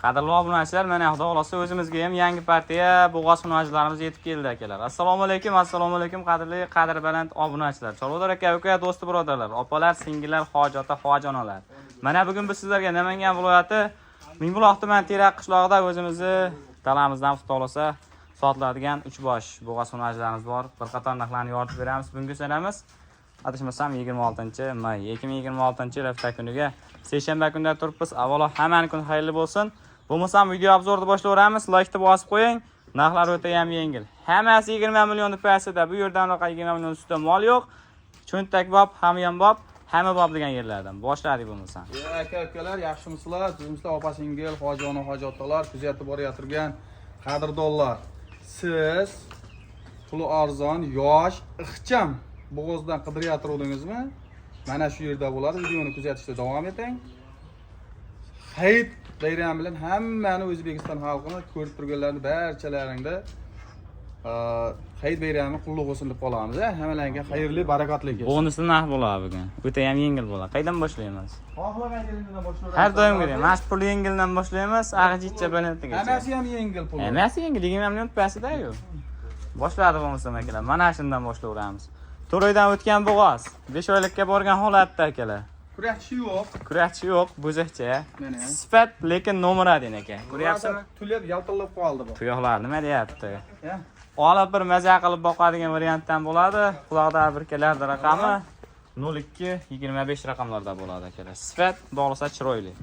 Qadrli obunachilar, mana xudo xolasa o'zimizga ham yangi partiya bo'g'oz hunarchilarimiz yetib keldi akalar. Assalomu alaykum qadrli qadr baland obunachilar. Chorvador aka, do'sti birodarlar, opalar, singillar, hojota, hojonalar. Mana bugun biz sizlarga Namangan viloyati Mingbuloq tuman Terak qishlog'ida o'zimizni dalamizdan xudo xolasa sotiladigan 3 bosh bo'g'oz hunarchilarimiz bor. Bir qator narxlarni yoritib beramiz. Bugungi sanamiz adashmasam 26-may 2026-yil hafta kuniga seshanba kunda turibmiz. Avvalo hammani kun xayrli bo'lsin. Bo'lmasam video obzorni boshlayveramiz. Like deb bosib qo'ying. Narxlar o'ta ham yengil. Hammasi 20 million piyasada. Bu yerdan unaqa 20 million ustida mol yo'q. Cho'ntak bob, hamyon bob, hamma bob degan yerlardan. Boshladik bo'lmasam. Aka-ukalar, yaxshimisizlar? Sizlar opa-singil, hojona, hojotalar, kuzatib borayotirgan qadrdonlar. Siz puli arzon, yosh, ixcham bo'g'ozdan qidirayotgandingizmi? Mana shu yerda bo'ladi. Videoni kuzatishda davom eting. Hayit bayram bilan hammani O'zbekiston xalqini ko'rib turganlarni barchalaringda hayit bayrami qutlug' bo'lsin deb qolamiz. Hammalarga xayrli, barakotli bo'lsin. Bonusli narx bo'ladi bugun. O'ta ham yengil bo'ladi. Qaydan boshlaymiz? Xohlagan yeringidan boshlaymiz. Har doimgidek, mas pul yengildan boshlaymiz, ag'jicha balandgacha. Hammasi ham yengil pul. Hammasi yengil, 20 million piyasada-yu. Boshladi bo'lmasam akalar. Mana shundan boshlayveramiz. To'roydan o'tgan bo'g'oz, 5 oylikka borgan holatda akalar. Kurashchi yo'q. Kurashchi yo'q, bo'zakcha. Mana. Sifat, lekin nomer adin aka. Ko'ryapsizmi? Tulib, yaltillab qoldi bu. Tuyoqlar nima deyapti? Ya. Olib bir maza qilib boqadigan variantdan bo'ladi. Quloqda birkalarda raqami 0225 raqamlarda bo'ladi akalar. Sifat, bog'lasa chiroyli.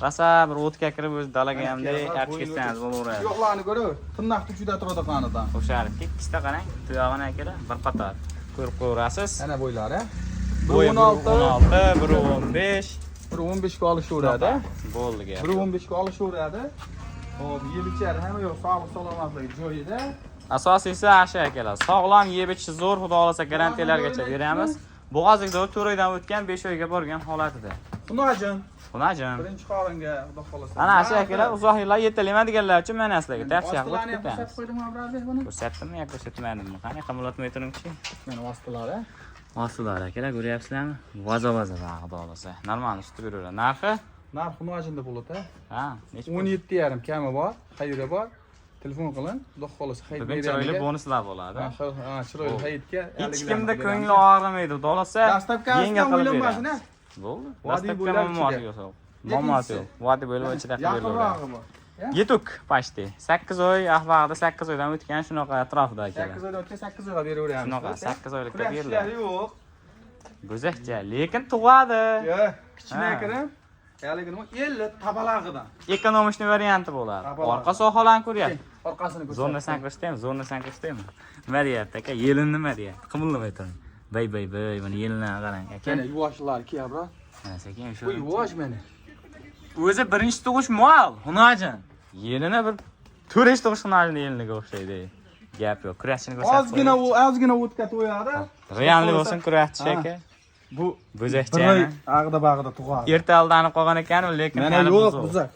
Rasa bir o'tga kirib o'z dalaga hamda artib ketsangiz bo'laveradi. Tuyoqlarni ko'rib, tirnoqni juda turadi qanidan. O'sharib, ikkita qarang, tuyog'ini akalar bir qator ko'rib qo'yasiz. Ana bo'ylari. Bo'yi 16, 15, 15 ga olishaveradi. Bo'ldi gap. 15 ga olishaveradi. Xo'p, yeb ichar hamma yo'q, sog'lik salomatligi joyida. Asosiysi asha akalar. Sog'lom yeb ichish zo'r, xudo xolasa garantiyalargacha beramiz. Bo'g'ozlikda to'roydan o'tgan 5 oyga borgan holatida. Xunajin. Xunajin. Birinchi qoringa xudo xolasa. Ana asha akalar uzoq yillar yetalaydiganlar uchun mana sizlarga tavsiya qilib o'tib ketamiz. qo'ydimmi Abrazbek buni? Ko'rsatdimmi yoki ko'rsatmadimmi? Qani qimmatlamay turingchi. Mana vositalari. Vositalari akalar ko'ryapsizlarmi? Vaza xudo xolasa. Normal ustib yuraveradi. Narxi? Narx xunajinda bo'ladi. Ha, necha? 17,5 kami bor, xayri bor. Telefon qiling, xudo xolasa hayit Bugun chiroyli bonuslar bo'ladi. Ha, chiroyli hayitga. Hech kimda ko'ngli og'rimaydi, xudo xolasa. Yengil qilib beradi. Bo'ldi. Dastlabki muammosi yo'q. Muammosi yo'q. Vodiy bo'ylab ichida qilib beraveradi. Yetuk pashti. 8 oy, ahvaqda 8 oydan o'tgan shunaqa atrofida akalar. 8 oydan o'tgan 8 oyga beraveramiz. Shunaqa 8 oylikka beriladi. Kurashchilar yo'q. Go'zakcha, lekin tug'adi. Yo'q, kichkina kirim. Haligi nima 50 tabalag'idan. Ekonomishni varianti bo'ladi. Orqa sohalarni ko'ryapsiz. Orqasini ko'rsat. Zonna sankrishdami? Zonna sankrishdami? Nima deyapti aka? Yelin nima deyapti? Qimillamay turing. Bay, mana yelinlarni qarang aka. Mana yuvoshlar kiya, bro. Ha, sekin shu. Bu yuvosh mana. O'zi birinchi tug'ish mol, xunajin. Yelini bir 4 tug'ish xunajin yeliniga o'xshaydi. Gap yo'q. Kurashchini ko'rsatib. Ozgina o'tga to'yadi. Realni bo'lsin kurashchi aka. Bu bo'zakcha. Ag'da bag'da tug'adi. Erta aldanib qolgan ekan, lekin mana yo'q, buzak.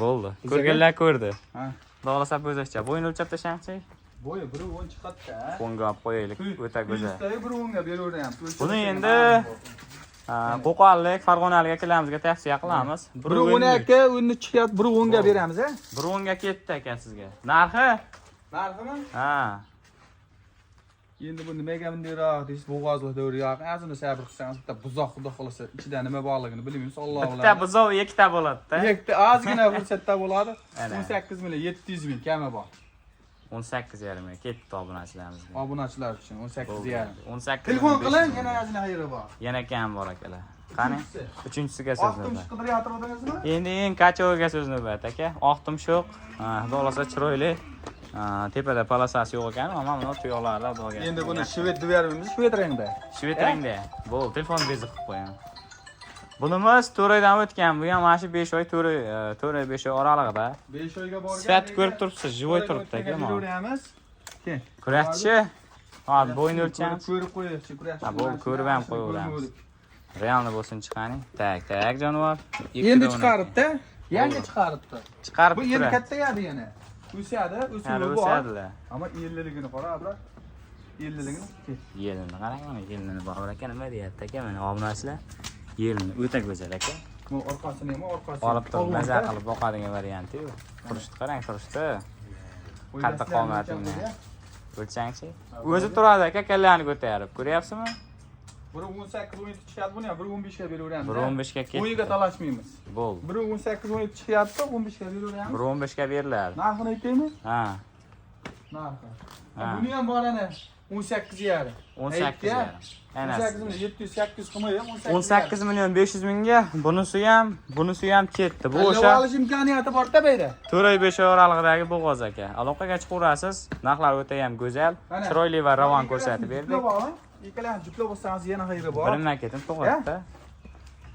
Bo'ldi. Ko'rganlar ko'rdi. Ha. Bog'lasa bo'zakcha. Bo'yini o'lchab tashangchi. Bo'yi 1.10 chiqadi-da. Qo'nga olib qo'yaylik. O'ta go'zal. 1.10 ga beraveramiz. Buni endi Qo'qonlik, Farg'onalik akalamizga tavsiya qilamiz. 1.10 aka, uni chiqyapti, 1.10 ga beramiz, a? 1.10 ga ketdi aka sizga. Narxi? Narximi? Ha. Endi bu nimaga bundayroq deysiz, bo'g'ozlik davriyoq, azini sabr qilsangiz, bitta buzoq xudo xolasa ichida nima borligini bilmaymiz, Alloh biladi. Bitta buzoq ikkita bo'ladi-da. Ikkita ozgina fursatda bo'ladi. 18 million 700 ming kami bor. 18,5 ga ketdi obunachilarimizga. Obunachilar uchun 18,5. 18. Telefon qiling, yana azina xayri bor. Yana kam bor akalar. Qani? Uchinchisiga so'z Oqtum navbat. qidirayotgandingizmi? Endi kachoga so'z navbat aka. Oqtum sho'q. Xudo xolasa chiroyli. Tepada palasasi yo'q ekan, mana buni tuyoqlarlar bo'lgan. Endi buni shved deb beramiz, shved rangda. Shved rangda. Bo'ldi, telefon bezi qilib qo'ying. Bunimiz to'raydan o'tgan, bu ham mana shu 5 oy, 4 oy 5 oy oralig'ida. 5 oyga borgan. Sifat ko'rib turibsiz, jivoy turibdi aka. Beraveramiz. Kurashchi. Hozir bo'yni o'lchamiz. Ko'rib qo'yishchi, kurashchi. Ha, bo'ldi, ko'rib ham qo'yaveramiz. Realni bo'lsin chiqani. Tak, jonivor. Endi chiqaribdi. Yangi chiqaribdi. Chiqarib bu endi kattayadi yana. O'sadi, o'sib bor. Ammo 50ligini qara, bro. 50ligini. Yelini qarang, mana yelini bor ekan, nima deyapti aka? Mana obunachilar. Yelini o'ta go'zal aka. Bu orqasini ham orqasi. Olib turib maza qilib boqadigan varianti-yu. Turishni qarang, turishdi. Qattiq qomatingni. O'lchangchi. O'zi turadi aka, kallarni ko'tarib. Ko'ryapsizmi? Biri 18-17 chiqyapti buni ham 1.15 ga beraveramiz. 1.15 ga ketdi. 10 ga talashmaymiz. Bo'ldi. 1.18-17 chiqyapti, 15 ga beraveramiz. 1.15 ga beriladi. Narxini aytaymi? Ha. Narxi. Ha. Buni ham bor ana 18 yarim. 18 yarim. 18 million 700 800 qilmaydi, 18 million 500 mingga bunisi ham ketdi. Bu o'sha olish imkoniyati bor-da bu yerda. 4-5 oy oralig'idagi bo'g'oz aka. Aloqaga chiqaverasiz. Narxlar o'ta ham go'zal, chiroyli va ravon ko'rsatib berdik. Ikkalangiz juftla bo'lsangiz yana xayri bor. Birindan ketin to'g'ri-da.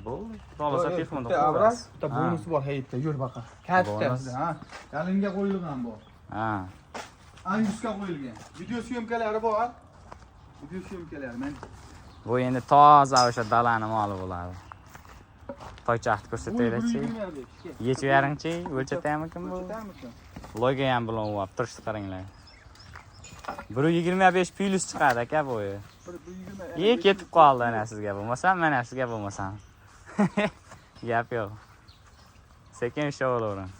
Bo'ldi. Xohlasa telefonda qo'yasiz. Bitta bonusi bor hayitda, yur baqa. Katta, ha. Yalinga qo'yilgan bor. Ha. Angusga qo'yilgan. Video syomkalari bor. Video syomkalari men. Bu endi toza o'sha dalani moli bo'ladi. Toychaxt ko'rsataylik-chi. Yechib yaringchi, o'lchatamikin bu? Loyga ham bilan o'yib turishni qaranglar. 1.25 plus chiqadi aka bu. Ketib qoldi ana sizga bo'lmasam, mana sizga bo'lmasam. Gap yo'q. Sekin ishlaveravering.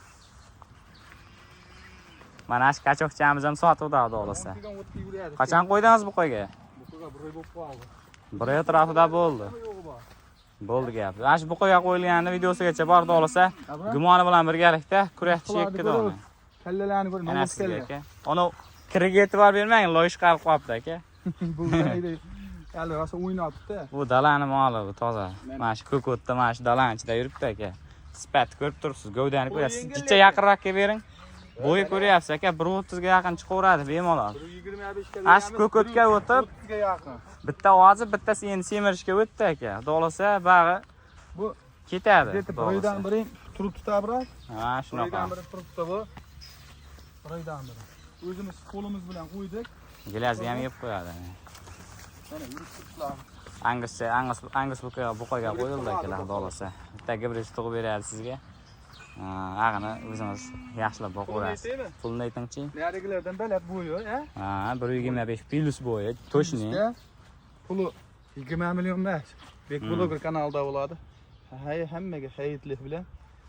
Mana shu kachoqchamiz ham sotuvda xudo xolasa. Qachon qo'ydingiz bu qo'yga? Bu qo'yga 1 oy bo'lib qoldi. 1 oy atrofida bo'ldi. Bo'ldi gap. Ana shu bu qo'yga qo'yilganda videosigacha bor xudo xolasa. Gumoni bilan birgalikda kurakchi yekkida uni. Kallalarni ko'ring, Ana sizga aka. Ona kiriga e'tibor bermang, loyish qilib qolibdi aka. Bu hali rosa o'ynabdi. Bu dalani moli bu toza. Mana shu ko'kotda, mana shu dalan ichida yuribdi aka. Sifat ko'rib turibsiz, gavdani ko'rasiz. Jicha yaqinroq kelib bering. Bo'yi ko'ryapsiz aka, 1.30 ga yaqin chiqaveradi bemalol. 1.25 ga. Mana shu ko'kotga o'tib, 30 ga yaqin. bitta ozi, bittasi endi semirishga o'tdi aka. Xudo xolasa bag'i Bu ketadi. Biroydan biri turib tuta biroz. Ha, shunaqa. Biroydan biri turib tuta bu. Biroydan biri. O'zimiz qo'limiz bilan qo'ydik. Gilazni ham yeb qo'yadi. Mana yurib turiblar. Angus bu qo'yga qo'yildi akalar, xudo xolasa. Bitta gibrid tug'ib beradi sizga. Ag'ini o'zimiz yaxshilab boqaverasiz. Pulni aytingchi. Narigilardan balat bo'yi, Ha, 1.25 plus bo'yi, to'shni. Puli 20 million emas. Bek bloger kanalida bo'ladi. Hammaga xayrli bilan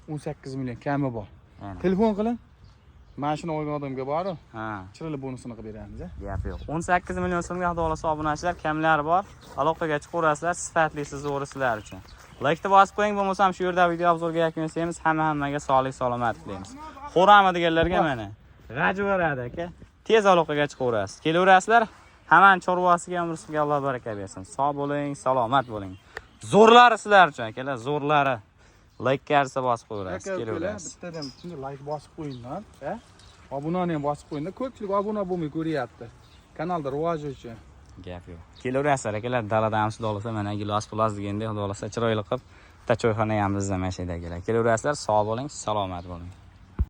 18 million kami bor. Telefon qiling. Mana shuni olgan odamga bor. Ha. Chiroyli bonusini qilib beramiz, Gap yo'q. 18 million so'mga xudo xolasa obunachilar kamlari bor. Aloqaga chiqaverasizlar, sifatlisi zo'ri sizlar uchun. Like bosib qo'ying, bo'lmasam shu yerda video obzorga yakun yasaymiz. Hammaga sog'lik, salomat tilaymiz. Xo'rami deganlarga mana g'aj beradi aka. Tez aloqaga chiqaverasiz. Kelaverasizlar. Hamma chorvasiga, umrisiga Alloh baraka bersin. Sog' bo'ling, salomat bo'ling. Zo'rlari sizlar uchun akalar, zo'rlari. Like karsa bosib qo'yasiz, kelaverasiz. Bittadan shunday like bosib qo'yinglar, obunani ham bosib qo'yinglar. Ko'pchilik obuna bo'lmay ko'ryapti. Kanalda rivoji uchun. Gap yo'q. Kelaverasizlar akalar, daladan xudo xolasa mana gilos pulas deganda xudo xolasa chiroyli qilib bitta choyxona ham bizda mashinaga kelar. Kelaverasizlar, sog' bo'ling, salomat bo'ling.